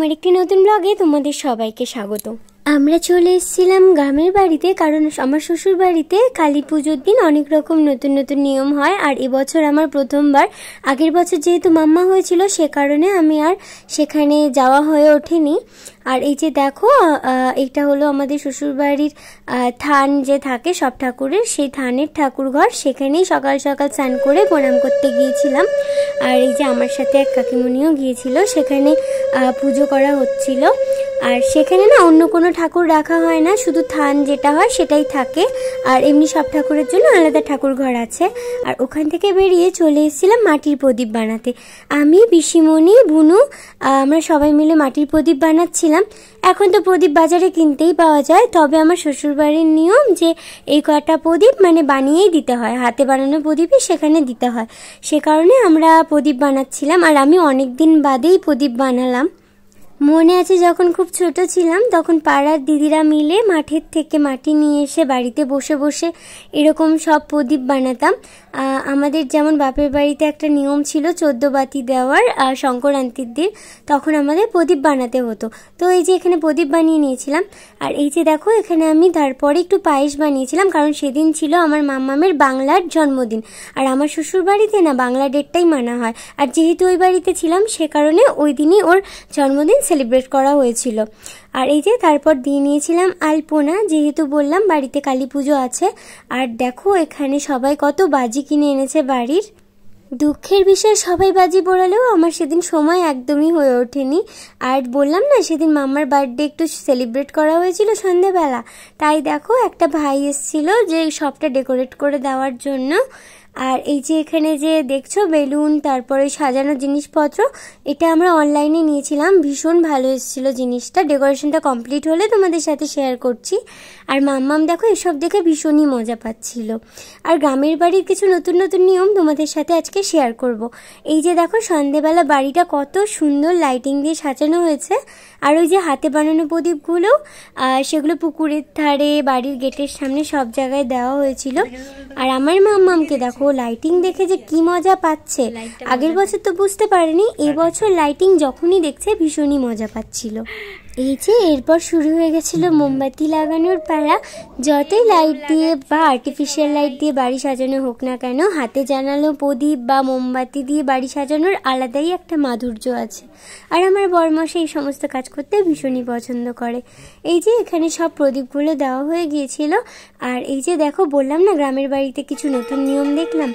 আরেকটি নতুন ব্লগে তোমাদের সবাইকে স্বাগত। আমরা চলে এসেছিলাম গ্রামের বাড়িতে, কারণ আমার শ্বশুর বাড়িতে কালী পুজোর দিন অনেক রকম নতুন নতুন নিয়ম হয়। আর এবছর আমার প্রথমবার, আগের বছর যেহেতু মাম্মা হয়েছিল সে কারণে আমি আর সেখানে যাওয়া হয়ে ওঠেনি। আর এই যে দেখো, এটা হলো আমাদের শ্বশুর বাড়ির থান যে থাকে সব ঠাকুরের, সেই থানের ঠাকুর ঘর। সেখানেই সকাল সকাল স্নান করে প্রণাম করতে গিয়েছিলাম। আর এই যে আমার সাথে এক কাকিমণিও গিয়েছিল, সেখানে পুজো করা হচ্ছিল। আর সেখানে না অন্য কোনো ঠাকুর রাখা হয় না, শুধু থান যেটা হয় সেটাই থাকে। আর এমনি সব ঠাকুরের জন্য আলাদা ঠাকুর ঘর আছে। আর ওখান থেকে বেরিয়ে চলে এসেছিলাম মাটির প্রদীপ বানাতে। আমি, পিসিমণি, বুনু, আমরা সবাই মিলে মাটির প্রদীপ বানাচ্ছিলাম। এখন তো প্রদীপ বাজারে কিনতেই পাওয়া যায়, তবে আমার শ্বশুরবাড়ির নিয়ম যে এই কটা প্রদীপ মানে বানিয়েই দিতে হয়, হাতে বানানো প্রদীপই সেখানে দিতে হয়। সে কারণে আমরা প্রদীপ বানাচ্ছিলাম। আর আমি অনেক দিন বাদেই প্রদীপ বানালাম। মনে আছে যখন খুব ছোট ছিলাম তখন পাড়ার দিদিরা মিলে মাঠের থেকে মাটি নিয়ে এসে বাড়িতে বসে বসে এরকম সব প্রদীপ বানাতাম। আমাদের যেমন বাপের বাড়িতে একটা নিয়ম ছিল 14 বাতি দেওয়ার সংক্রান্তির দিন, তখন আমাদের প্রদীপ বানাতে হতো। তো এই যে এখানে প্রদীপ বানিয়ে নিয়েছিলাম। আর এই যে দেখো, এখানে আমি তারপরে একটু পায়েস বানিয়েছিলাম, কারণ সেদিন ছিল আমার মাম্মামের বাংলার জন্মদিন। আর আমার শ্বশুর বাড়িতে না বাংলা ডেটটাই মানা হয়। আর যেহেতু ওই বাড়িতে ছিলাম সে কারণে ওই দিনই ওর জন্মদিন সেলিব্রেট করা হয়েছিল। আর এই যে তারপর দিয়ে নিয়েছিলাম আলপনা, যেহেতু বললাম বাড়িতে কালী পুজো আছে। আর দেখো এখানে সবাই কত বাজি কিনে এনেছে বাড়ির। দুঃখের বিষয় সবাই বাজি পোড়ালেও আমার সেদিন সময় একদমই হয়ে ওঠেনি। আর বললাম না সেদিন মাম্মার বার্থডে একটু সেলিব্রেট করা হয়েছিল সন্ধ্যেবেলা, তাই দেখো একটা ভাই এসেছিল যে সবটা ডেকোরেট করে দেওয়ার জন্য। আর এই যে এখানে যে দেখছো বেলুন, তারপরে সাজানো জিনিসপত্র, এটা আমরা অনলাইনে নিয়েছিলাম। ভীষণ ভালো এসেছিল জিনিসটা। ডেকোরেশনটা কমপ্লিট হলে তোমাদের সাথে শেয়ার করছি। আর মাম্মাম দেখো এসব দেখে ভীষণই মজা পাচ্ছিল। আর গ্রামের বাড়ির কিছু নতুন নতুন নিয়ম তোমাদের সাথে আজকে শেয়ার করব। এই যে দেখো সন্ধেবেলা বাড়িটা কত সুন্দর লাইটিং দিয়ে সাজানো হয়েছে। আর ওই যে হাতে বানানো প্রদীপগুলো, সেগুলো পুকুরের ধারে, বাড়ির গেটের সামনে সব জায়গায় দেওয়া হয়েছিল। আর আমার মাম্মামকে দেখো লাইটিং দেখে যে কি মজা পাচ্ছে। আগের বছর তো বুঝতে পারেনি, এবছর লাইটিং যখনই দেখছে ভীষণই মজা পাচ্ছিল। এই যে এরপর শুরু হয়ে গেছিল মোমবাতি লাগানোর পালা। যতই লাইট দিয়ে বা আর্টিফিশিয়াল লাইট দিয়ে বাড়ি সাজানো হোক না কেন, হাতে জ্বালানো প্রদীপ বা মোমবাতি দিয়ে বাড়ি সাজানোর আলাদাই একটা মাধুর্য আছে। আর আমার বরমশাই এই সমস্ত কাজ করতে ভীষণই পছন্দ করে। এই যে এখানে সব প্রদীপগুলো দেওয়া হয়ে গিয়েছিল। আর এই যে দেখো, বললাম না গ্রামের বাড়িতে কিছু নতুন নিয়ম দেখলাম।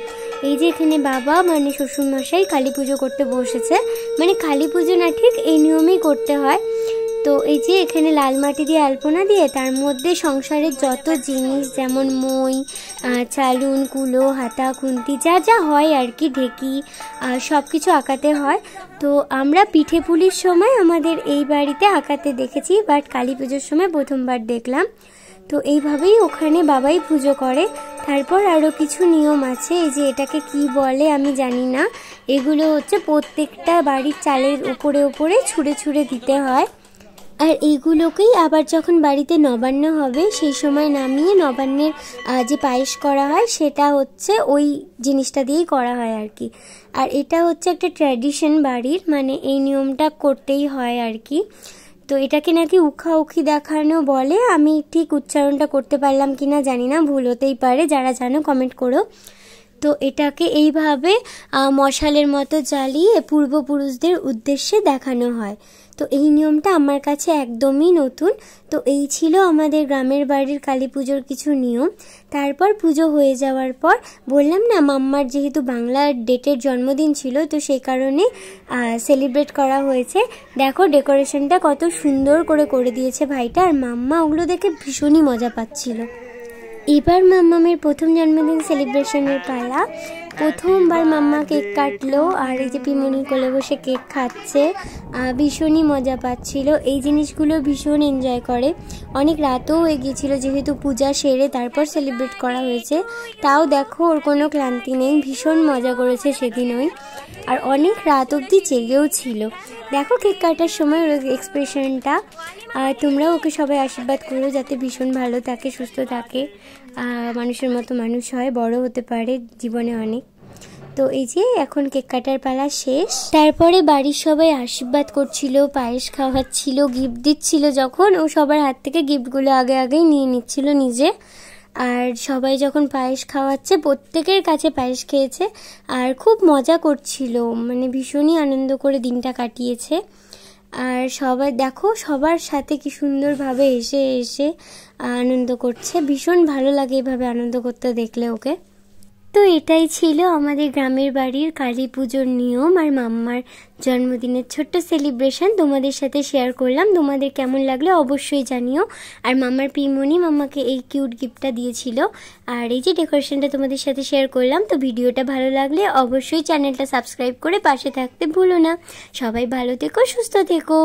এই যে এখানে বাবা মানে শ্বশুরমশাই কালী পুজো করতে বসেছে। মানে কালী পুজো না, ঠিক এই নিয়মেই করতে হয়। তো এই যে এখানে লাল মাটি দিয়ে আলপনা দিয়ে তার মধ্যে সংসারের যত জিনিস, যেমন মই, চালুন, কুলো, হাতা, খুন্তি, যা যা হয় আর কি, ঢেকি, সব কিছু আঁকাতে হয়। তো আমরা পিঠে পুলির সময় আমাদের এই বাড়িতে আঁকাতে দেখেছি, বাট কালী পুজোর সময় প্রথমবার দেখলাম। তো এইভাবেই ওখানে বাবাই পুজো করে। তারপর আরও কিছু নিয়ম আছে, এই যে এটাকে কি বলে আমি জানি না। এগুলো হচ্ছে প্রত্যেকটা বাড়ির চালের উপরে উপরে ছুঁড়ে ছুঁড়ে দিতে হয়। আর এইগুলোকেই আবার যখন বাড়িতে নবান্ন হবে সেই সময় নামিয়ে নবান্নের যে পায়েস করা হয় সেটা হচ্ছে ওই জিনিসটা দিয়েই করা হয় আর কি। আর এটা হচ্ছে একটা ট্র্যাডিশন বাড়ির, মানে এই নিয়মটা করতেই হয় আর কি। তো এটাকে নাকি উখাউখি দেখানো বলে, আমি ঠিক উচ্চারণটা করতে পারলাম কিনা জানি না, ভুল হতেই পারে, যারা জানো কমেন্ট করো। তো এটাকে এইভাবে মশালের মতো জ্বালিয়ে পূর্বপুরুষদের উদ্দেশ্যে দেখানো হয়। তো এই নিয়মটা আমার কাছে একদমই নতুন। তো এই ছিল আমাদের গ্রামের বাড়ির কালী পুজোর কিছু নিয়ম। তারপর পুজো হয়ে যাওয়ার পর বললাম না মাম্মার যেহেতু বাংলার ডেটের জন্মদিন ছিল, তো সেই কারণে সেলিব্রেট করা হয়েছে। দেখো ডেকোরেশনটা কত সুন্দর করে দিয়েছে ভাইটা। আর মাম্মা ওগুলো দেখে ভীষণই মজা পাচ্ছিল। এবার মাম্মামের প্রথম জন্মদিন সেলিব্রেশনের পালা। প্রথমবার মাম্মা কেক কাটলো, আর এই যে পিমনির কোলে বসে কেক খাচ্ছে, ভীষণই মজা পাচ্ছিল। এই জিনিসগুলো ভীষণ এনজয় করে। অনেক রাতও হয়ে গিয়েছিল, যেহেতু পূজা সেরে তারপর সেলিব্রেট করা হয়েছে। তাও দেখো ওর কোনো ক্লান্তি নেই, ভীষণ মজা করেছে সেদিন ওই। আর অনেক রাত অবধি জেগেও ছিল। দেখো কেক কাটার সময় ওর এক্সপ্রেশনটা। তোমরাও ওকে সবাই আশীর্বাদ করো যাতে ভীষণ ভালো থাকে, সুস্থ থাকে, মানুষের মতো মানুষ হয়, বড় হতে পারে জীবনে অনেক। তো এই যে এখন কেক কাটার পালা শেষ। তারপরে বাড়ির সবাই আশীর্বাদ করছিল, পায়েস খাওয়াচ্ছিল, গিফট দিচ্ছিল। যখন ও সবার হাত থেকে গিফটগুলো আগেই নিয়ে নিচ্ছিল নিজে। আর সবাই যখন পায়েস খাওয়াচ্ছে প্রত্যেকের কাছে পায়েস খেয়েছে আর খুব মজা করছিল, মানে ভীষণই আনন্দ করে দিনটা কাটিয়েছে। আর সবাই দেখো সবার সাথে কি সুন্দরভাবে এসে আনন্দ করছে। ভীষণ ভালো লাগে এভাবে আনন্দ করতে দেখলে ওকে। তো এটাই ছিল আমাদের গ্রামের বাড়ির কালী পুজোর নিয়ম আর মাম্মার জন্মদিনের ছোট্ট সেলিব্রেশন তোমাদের সাথে শেয়ার করলাম। তোমাদের কেমন লাগলো অবশ্যই জানিও। আর মাম্মার পিমনি মাম্মাকে এই কিউট গিফটটা দিয়েছিল। আর এই যে ডেকোরেশনটা তোমাদের সাথে শেয়ার করলাম। তো ভিডিওটা ভালো লাগলে অবশ্যই চ্যানেলটা সাবস্ক্রাইব করে পাশে থাকতে ভুলো না। সবাই ভালো থেকো, সুস্থ থেকো।